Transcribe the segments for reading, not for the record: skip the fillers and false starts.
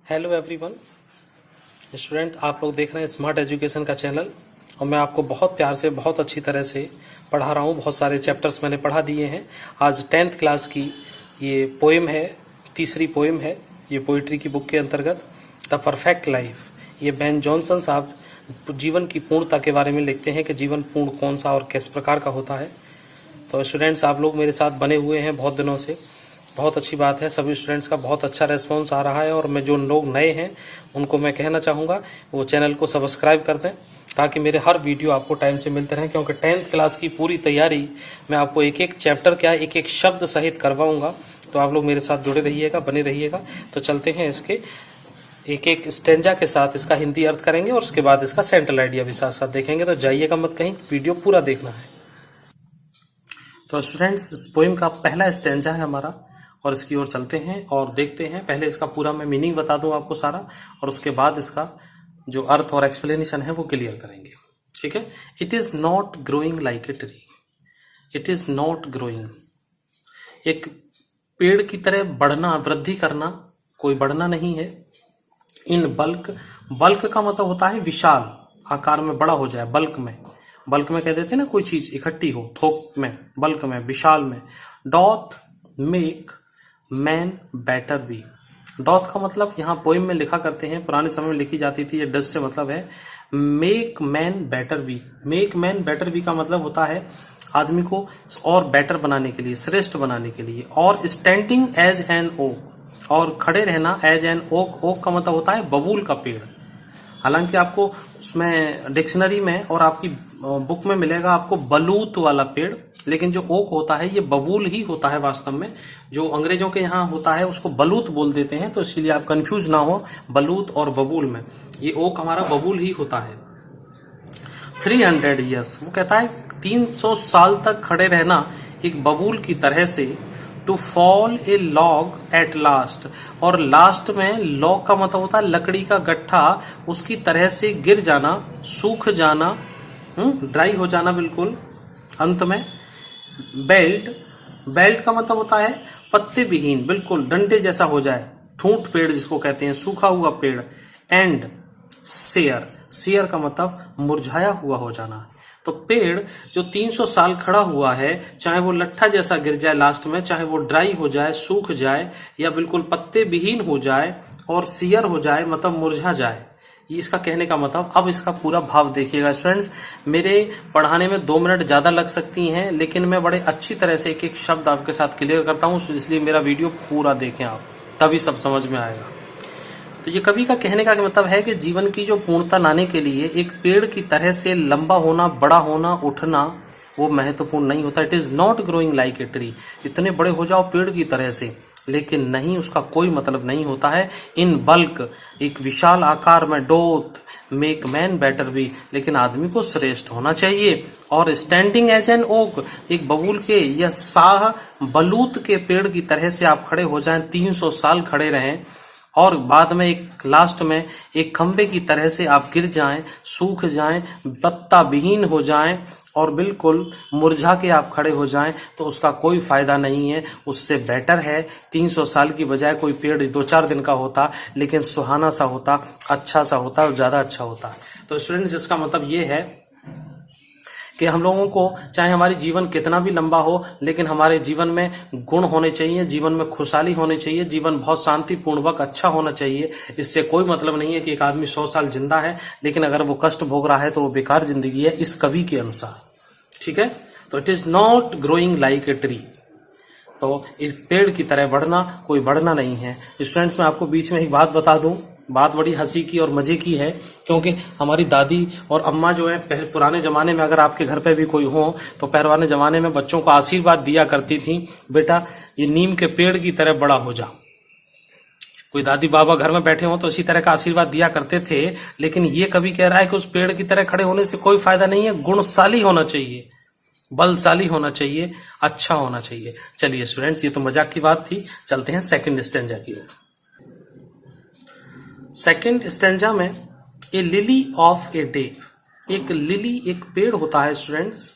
Hello everyone student, आप लोग देख रहे हैं स्मार्ट एजुकेशन का चैनल और मैं आपको बहुत प्यार से बहुत अच्छी तरह से पढ़ा रहा हूँ। बहुत सारे चैप्टर्स मैंने पढ़ा दिए हैं। आज 10th क्लास की ये पोएम है, तीसरी पोएम है ये पोइट्री की बुक के अंतर्गत, द परफेक्ट लाइफ। ये बेन जॉनसन साहब जीवन की पूर्णता के बारे में लिखते हैं कि जीवन पूर्ण कौन सा और किस प्रकार का होता है। तो स्टूडेंट्स, आप लोग मेरे साथ बने हुए हैं बहुत दिनों से, बहुत अच्छी बात है। सभी स्टूडेंट्स का बहुत अच्छा रेस्पॉन्स आ रहा है और मैं जो लोग नए हैं उनको मैं कहना चाहूँगा वो चैनल को सब्सक्राइब कर दें ताकि मेरे हर वीडियो आपको टाइम से मिलते रहें, क्योंकि 10th क्लास की पूरी तैयारी मैं आपको एक एक चैप्टर क्या एक एक शब्द सहित करवाऊंगा। तो आप लोग मेरे साथ जुड़े रहिएगा, बने रहिएगा। तो चलते हैं, इसके एक एक स्टेंजा के साथ इसका हिंदी अर्थ करेंगे और उसके बाद इसका सेंट्रल आइडिया भी साथ साथ देखेंगे। तो जाइएगा मत कहीं, वीडियो पूरा देखना है। तो स्टूडेंट्स, इस पोएम का पहला स्टेंजा है हमारा और इसकी ओर चलते हैं और देखते हैं। पहले इसका पूरा मैं मीनिंग बता दूं आपको सारा और उसके बाद इसका जो अर्थ और एक्सप्लेनेशन है वो क्लियर करेंगे। ठीक है। It is not growing like a tree. It is not growing, एक पेड़ की तरह बढ़ना, वृद्धि करना, कोई बढ़ना नहीं है। इन बल्क, बल्क का मतलब होता है विशाल आकार में बड़ा हो जाए। बल्क में, बल्क में कह देते हैं ना, कोई चीज इकट्ठी हो, थोक में, बल्क में, विशाल में। Doth make man better be. Doth का मतलब यहाँ पोइम में लिखा करते हैं, पुराने समय में लिखी जाती थी। ये डज से मतलब है make man better be. Make man better be का मतलब होता है आदमी को और बेटर बनाने के लिए, श्रेष्ठ बनाने के लिए। और स्टैंडिंग एज एन ओक, और खड़े रहना एज एन ओक। ओक का मतलब होता है बबूल का पेड़। हालांकि आपको उसमें डिक्शनरी में और आपकी बुक में मिलेगा आपको बलूत वाला पेड़, लेकिन जो ओक होता है ये बबूल ही होता है वास्तव में। जो अंग्रेजों के यहाँ होता है उसको बलूत बोल देते हैं, तो इसीलिए आप कंफ्यूज ना हो बलूत और बबूल में। ये ओक हमारा बबूल ही होता है। 300 ईयर्स, वो कहता है 300 साल तक खड़े रहना एक बबूल की तरह से। To fall a log at last, और लास्ट में लॉग का मतलब होता है लकड़ी का गट्ठा, उसकी तरह से गिर जाना, सूख जाना, ड्राई हो जाना बिल्कुल अंत में। बेल्ट, बेल्ट का मतलब होता है पत्ते विहीन, बिल्कुल डंडे जैसा हो जाए, ठूंठ पेड़ जिसको कहते हैं, सूखा हुआ पेड़। एंड शेयर, शेयर का मतलब मुरझाया हुआ हो जाना। तो पेड़ जो 300 साल खड़ा हुआ है, चाहे वो लट्ठा जैसा गिर जाए लास्ट में, चाहे वो ड्राई हो जाए, सूख जाए, या बिल्कुल पत्ते विहीन हो जाए और शेयर हो जाए मतलब मुरझा जाए, ये इसका कहने का मतलब। अब इसका पूरा भाव देखिएगा स्टूडेंट्स। मेरे पढ़ाने में 2 मिनट ज्यादा लग सकती हैं, लेकिन मैं बड़े अच्छी तरह से एक एक शब्द आपके साथ क्लियर करता हूं, इसलिए मेरा वीडियो पूरा देखें आप, तभी सब समझ में आएगा। तो ये कवि का कहने का मतलब है कि जीवन की जो पूर्णता लाने के लिए एक पेड़ की तरह से लंबा होना, बड़ा होना, उठना वो महत्वपूर्ण नहीं होता। It is not growing like a tree. इतने बड़े हो जाओ पेड़ की तरह से, लेकिन नहीं, उसका कोई मतलब नहीं होता है। इन बल्क, एक विशाल आकार में। डोथ मेक मैन बेटर बी, लेकिन आदमी को श्रेष्ठ होना चाहिए। और स्टैंडिंग एज एन ओक, एक बबूल के या साह बलूत के पेड़ की तरह से आप खड़े हो जाएं, 300 साल खड़े रहें, और बाद में एक लास्ट में एक खंबे की तरह से आप गिर जाएं, सूख जाएं, पत्ता विहीन हो जाएं और बिल्कुल मुरझा के आप खड़े हो जाएं, तो उसका कोई फायदा नहीं है। उससे बेटर है 300 साल की बजाय कोई पेड़ 2-4 दिन का होता, लेकिन सुहाना सा होता, अच्छा सा होता और ज्यादा अच्छा होता। तो स्टूडेंट्स, इसका मतलब ये है कि हम लोगों को चाहे हमारी जीवन कितना भी लंबा हो, लेकिन हमारे जीवन में गुण होने चाहिए, जीवन में खुशहाली होनी चाहिए, जीवन बहुत शांतिपूर्वक अच्छा होना चाहिए। इससे कोई मतलब नहीं है कि एक आदमी 100 साल जिंदा है, लेकिन अगर वो कष्ट भोग रहा है तो वो बेकार जिंदगी है, इस कवि के अनुसार। ठीक है। तो it is not growing like a tree, तो इस पेड़ की तरह बढ़ना, कोई बढ़ना नहीं है। स्टूडेंट्स, मैं आपको बीच में एक बात बता दूं, बात बड़ी हंसी की और मजे की है, क्योंकि हमारी दादी और अम्मा जो है पुराने जमाने में, अगर आपके घर पे भी कोई हो तो पुराने जमाने में बच्चों को आशीर्वाद दिया करती थी, बेटा ये नीम के पेड़ की तरह बड़ा हो जा। कोई दादी बाबा घर में बैठे हो तो इसी तरह का आशीर्वाद दिया करते थे। लेकिन ये कभी कह रहा है कि उस पेड़ की तरह खड़े होने से कोई फायदा नहीं है, गुणशाली होना चाहिए, बलशाली होना चाहिए, अच्छा होना चाहिए। चलिए स्टूडेंट्स, ये तो मजाक की बात थी, चलते हैं सेकंड स्टेंजा की ओर। सेकंड स्टेंजा में ए लिली ऑफ ए डे, एक लिली, एक पेड़ होता है स्टूडेंट्स,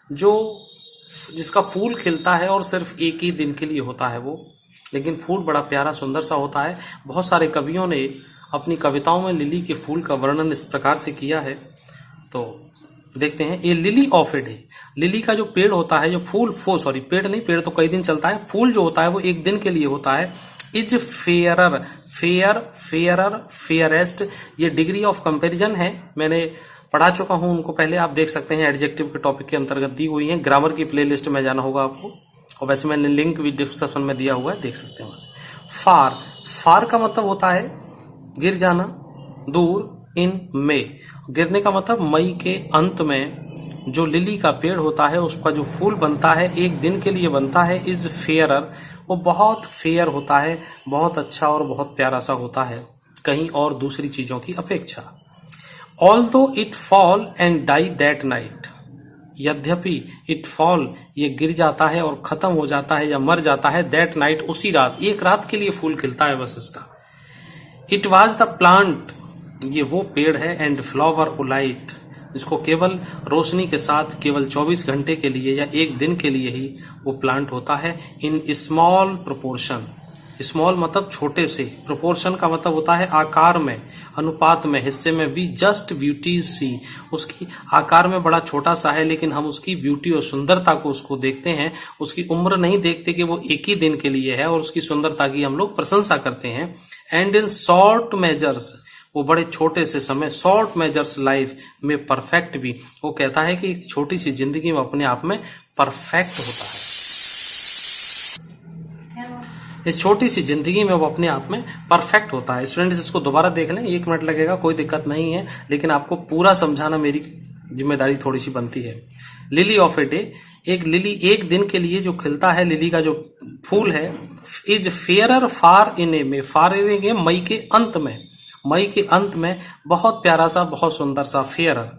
जो जिसका फूल खिलता है और सिर्फ एक ही दिन के लिए होता है वो। लेकिन फूल बड़ा प्यारा सुंदर सा होता है। बहुत सारे कवियों ने अपनी कविताओं में लिली के फूल का वर्णन इस प्रकार से किया है। तो देखते हैं, a lily of a day, lily का जो पेड़ होता है, जो पेड़ नहीं, पेड़ तो कई दिन चलता है, फूल जो होता है वो एक दिन के लिए होता है। इज फेयरर, फेयरेस्ट, ये डिग्री ऑफ कंपैरिजन है, मैंने पढ़ा चुका हूं उनको पहले, आप देख सकते हैं, एडजेक्टिव के टॉपिक के अंतर्गत दी हुई है। ग्रामर की प्लेलिस्ट में जाना होगा आपको, और वैसे मैंने लिंक भी डिस्क्रिप्शन में दिया हुआ है, देख सकते हैं वहां से। फार का मतलब होता है गिर जाना, दूर, इन मई, गिरने का मतलब मई के अंत में जो लिली का पेड़ होता है उसका जो फूल बनता है एक दिन के लिए बनता है। इज फेयरर, वो बहुत फेयर होता है, बहुत अच्छा और बहुत प्यारा सा होता है कहीं और दूसरी चीजों की अपेक्षा। Although it fall and die that night, यद्यपि इट फॉल, ये गिर जाता है और खत्म हो जाता है या मर जाता है, दैट नाइट, उसी रात, एक रात के लिए फूल खिलता है बस इसका। इट वॉज द प्लांट, ये वो पेड़ है, एंड फ्लावर ओलाइट, जिसको केवल रोशनी के साथ केवल 24 घंटे के लिए या एक दिन के लिए ही वो प्लांट होता है। इन स्मॉल प्रोपोर्शन, स्मॉल मतलब छोटे से, प्रोपोर्शन का मतलब होता है आकार में, अनुपात में, हिस्से में भी। जस्ट ब्यूटी सी, उसकी आकार में बड़ा छोटा सा है, लेकिन हम उसकी ब्यूटी और सुंदरता को उसको देखते हैं, उसकी उम्र नहीं देखते कि वो एक ही दिन के लिए है, और उसकी सुंदरता की हम लोग प्रशंसा करते हैं। एंड इन शॉर्ट मेजर्स, वो बड़े छोटे से समय, शॉर्ट मेजर्स लाइफ में परफेक्ट भी, वो कहता है कि एक छोटी सी जिंदगी में अपने आप में परफेक्ट होता है। इस छोटी सी जिंदगी में वो अपने आप में परफेक्ट होता है। स्टूडेंट्स इसको दोबारा देख लें, 1 मिनट लगेगा, कोई दिक्कत नहीं है, लेकिन आपको पूरा समझाना मेरी जिम्मेदारी थोड़ी सी बनती है। लिली ऑफ ए डे, एक लिली एक दिन के लिए जो खिलता है, लिली का जो फूल है। इज फेयरर फार इन ए में, फार इन ए मई के अंत में, मई के अंत में, बहुत प्यारा सा, बहुत सुंदर सा, fairer.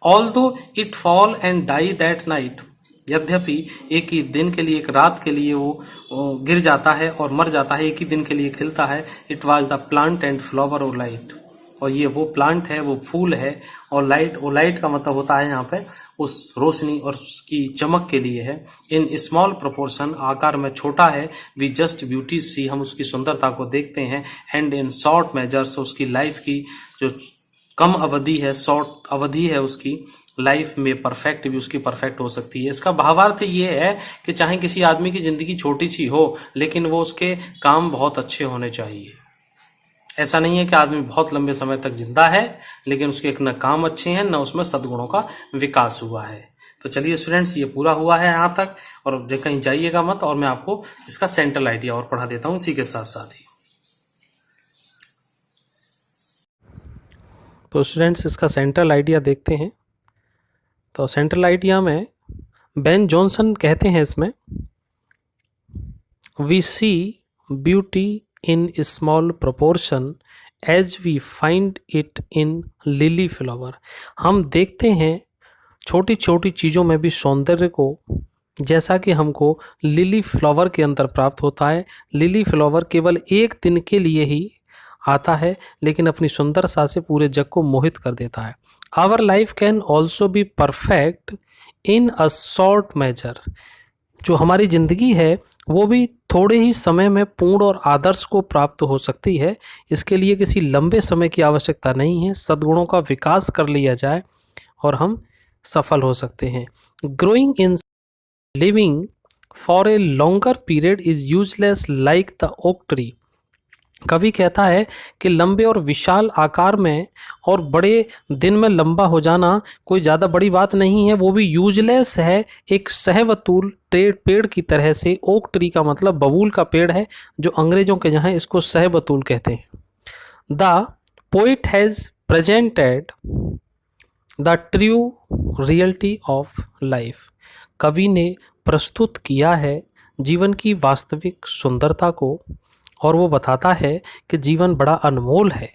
Although it fall and die that night, यद्यपि एक ही दिन के लिए, एक रात के लिए वो गिर जाता है और मर जाता है, एक ही दिन के लिए खिलता है। It was the plant and flower और लाइट, और ये वो प्लांट है, वो फूल है, और लाइट, वो लाइट का मतलब होता है यहाँ पे उस रोशनी और उसकी चमक के लिए है। इन स्मॉल प्रोपोर्शन, आकार में छोटा है। वी जस्ट ब्यूटी सी, हम उसकी सुंदरता को देखते हैं। एंड इन शॉर्ट मेजर्स, उसकी लाइफ की जो कम अवधि है, शॉर्ट अवधि है उसकी लाइफ में, परफेक्ट भी उसकी परफेक्ट हो सकती है। इसका भावार्थ ये है कि चाहे किसी आदमी की जिंदगी छोटी सी हो, लेकिन वो उसके काम बहुत अच्छे होने चाहिए। ऐसा नहीं है कि आदमी बहुत लंबे समय तक जिंदा है, लेकिन उसके न काम अच्छे हैं, न उसमें सद्गुणों का विकास हुआ है। तो चलिए स्टूडेंट्स, ये पूरा हुआ है यहाँ तक, और कहीं जाइएगा मत, और मैं आपको इसका सेंट्रल आइडिया और पढ़ा देता हूँ इसी के साथ साथ ही। तो स्टूडेंट्स इसका सेंट्रल आइडिया देखते हैं। तो सेंट्रल आइडिया में बेन जॉनसन कहते हैं इसमें, we see beauty in small proportion as we find it in lily flower, हम देखते हैं छोटी छोटी चीज़ों में भी सौंदर्य को, जैसा कि हमको लिली फ्लावर के अंदर प्राप्त होता है। लिली फ्लावर केवल एक दिन के लिए ही आता है, लेकिन अपनी सुंदरता से पूरे जग को मोहित कर देता है। Our life can also be perfect in a short measure, जो हमारी ज़िंदगी है वो भी थोड़े ही समय में पूर्ण और आदर्श को प्राप्त हो सकती है। इसके लिए किसी लंबे समय की आवश्यकता नहीं है, सद्गुणों का विकास कर लिया जाए और हम सफल हो सकते हैं। Growing in living for a longer period is useless like the oak tree, कवि कहता है कि लंबे और विशाल आकार में और बड़े दिन में लंबा हो जाना कोई ज़्यादा बड़ी बात नहीं है, वो भी यूजलेस है, एक सहवतूल पेड़ की तरह से। ओक ट्री का मतलब बबूल का पेड़ है, जो अंग्रेजों के यहाँ इसको सहवतूल कहते हैं। The poet has presented the true reality of life, कवि ने प्रस्तुत किया है जीवन की वास्तविक सुंदरता को, और वो बताता है कि जीवन बड़ा अनमोल है,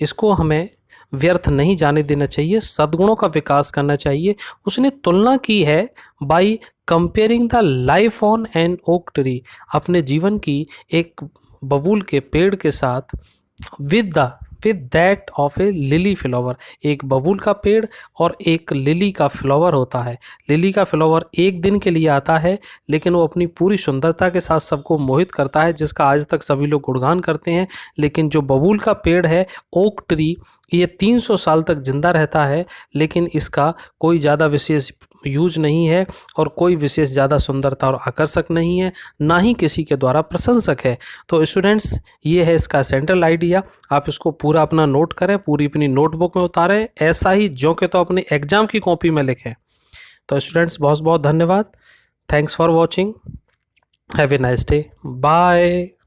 इसको हमें व्यर्थ नहीं जाने देना चाहिए, सद्गुणों का विकास करना चाहिए। उसने तुलना की है by comparing the life on an oak tree, अपने जीवन की एक बबूल के पेड़ के साथ, with the with that of A lily flower. एक बबूल का पेड़ और एक लिली का फ्लावर होता है। लिली का फ्लावर एक दिन के लिए आता है, लेकिन वो अपनी पूरी सुंदरता के साथ सबको मोहित करता है, जिसका आज तक सभी लोग गुणगान करते हैं। लेकिन जो बबूल का पेड़ है, ओक ट्री, ये 300 साल तक जिंदा रहता है, लेकिन इसका कोई ज़्यादा विशेष यूज नहीं है और कोई विशेष ज़्यादा सुंदरता और आकर्षक नहीं है, ना ही किसी के द्वारा प्रशंसक है। तो स्टूडेंट्स, ये है इसका सेंट्रल आइडिया। आप इसको पूरा अपना नोट करें, पूरी अपनी नोटबुक में उतारें, ऐसा ही जो कि तो अपने एग्जाम की कॉपी में लिखें। तो स्टूडेंट्स, बहुत बहुत धन्यवाद। Thanks for watching. Have a nice day. Bye.